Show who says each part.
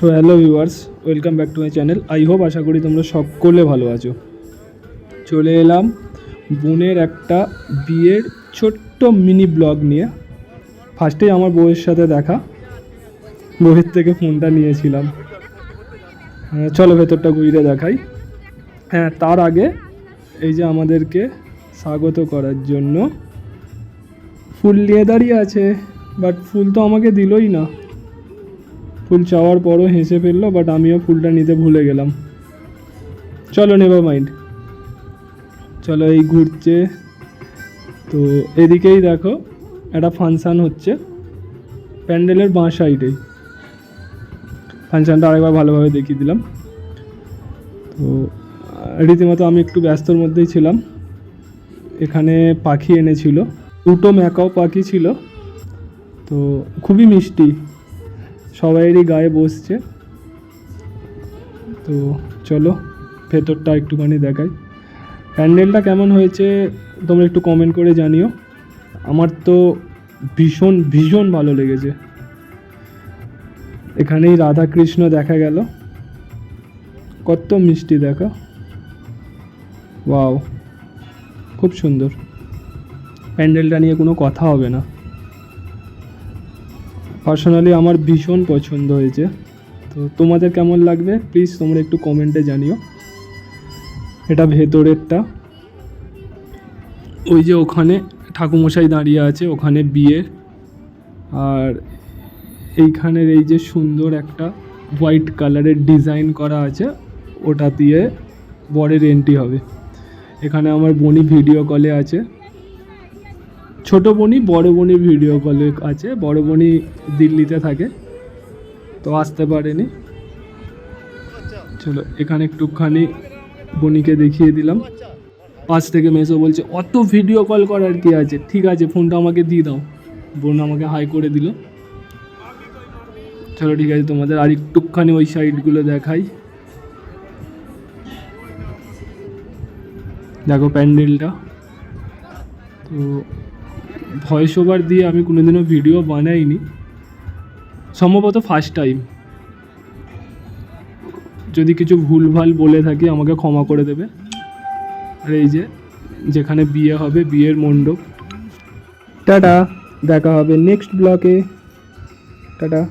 Speaker 1: So hello viewers, welcome back to my channel. I hope, আশা করি তোমরা সকলে ভালো আছো। চলে এলাম বোনের একটা বিয়ের ছোট্ট মিনি ব্লগ নিয়ে। ফার্স্টেই আমার বউয়ের সাথে দেখা, বউয়ের থেকে ফোনটা নিয়েছিলাম। চলো ভেতরটা ঘুরে দেখাই। হ্যাঁ, তার আগে এই যে আমাদেরকে স্বাগত করার জন্য ফুল নিয়ে দাঁড়িয়ে আছে, বাট ফুল তো আমাকে দিলই না। ফুল চাওয়ার পরও হেসে ফেললো, বাট আমিও ফুলটা নিতে ভুলে গেলাম। চলো, নেভার মাইন্ড। চলো, এই ঘুরছে তো এদিকেই দেখো একটা ফাংশান হচ্ছে প্যান্ডেলের বাঁ সাইডেই। ফাংশানটা আরেকবার ভালোভাবে দেখিয়ে দিলাম। তো রীতিমতো আমি একটু ব্যস্তর মধ্যেই ছিলাম। এখানে পাখি এনেছিল, দুটো ম্যাকাও পাখি ছিল, তো খুবই মিষ্টি, সবাইয়েরই গায়ে বসছে। তো চলো ভেতরটা একটুখানি দেখাই। প্যান্ডেলটা কেমন হয়েছে তোমরা একটু কমেন্ট করে জানিও। আমার তো ভীষণ ভীষণ ভালো লেগেছে। এখানেই রাধা কৃষ্ণ দেখা গেল, কত মিষ্টি দেখো। ওয়াও, খুব সুন্দর। প্যান্ডেলটা নিয়ে কোনো কথা হবে না। পার্সোনালি আমার ভীষণ পছন্দ হয়েছে। তো তোমাদের কেমন লাগবে প্লিজ তোমরা একটু কমেন্টে জানিও। এটা ভেতরেরটা। ওই যে ওখানে ঠাকুমশাই দাঁড়িয়ে আছে, ওখানে বিয়ে। আর এইখানের এই যে সুন্দর একটা হোয়াইট কালারের ডিজাইন করা আছে, ওটা দিয়ে বরের এন্ট্রি হবে। এখানে আমার বোনি ভিডিও কলে আছে, ছোট বোনি বড় বোনি ভিডিও কলে আছে। বড় বোনি দিল্লিতে থাকে, তো আসতে পারেনি। চলো এখানে একটুখানি বোনিকে দেখিয়ে দিলাম। পাশ থেকে মেসো বলছে অত ভিডিও কল করার কি আছে, ঠিক আছে ফোনটা আমাকে দিয়ে দাও। বোন আমাকে হাই করে দিল। চলো ঠিক আছে, তোমাদের আর একটুখানি ওই সাইডগুলো দেখাই। দেখো প্যান্ডেলটা। তো ভয়েস ওভার দিয়ে আমি কোনোদিনও ভিডিও বানাইনি, সম্ভবত ফার্স্ট টাইম। যদি কিছু ভুলভাল বলে থাকি আমাকে ক্ষমা করে দেবে। আর এই যে যেখানে বিয়ে হবে, বিয়ের মণ্ডপ। টাটা, দেখা হবে নেক্সট ব্লগে। টাটা।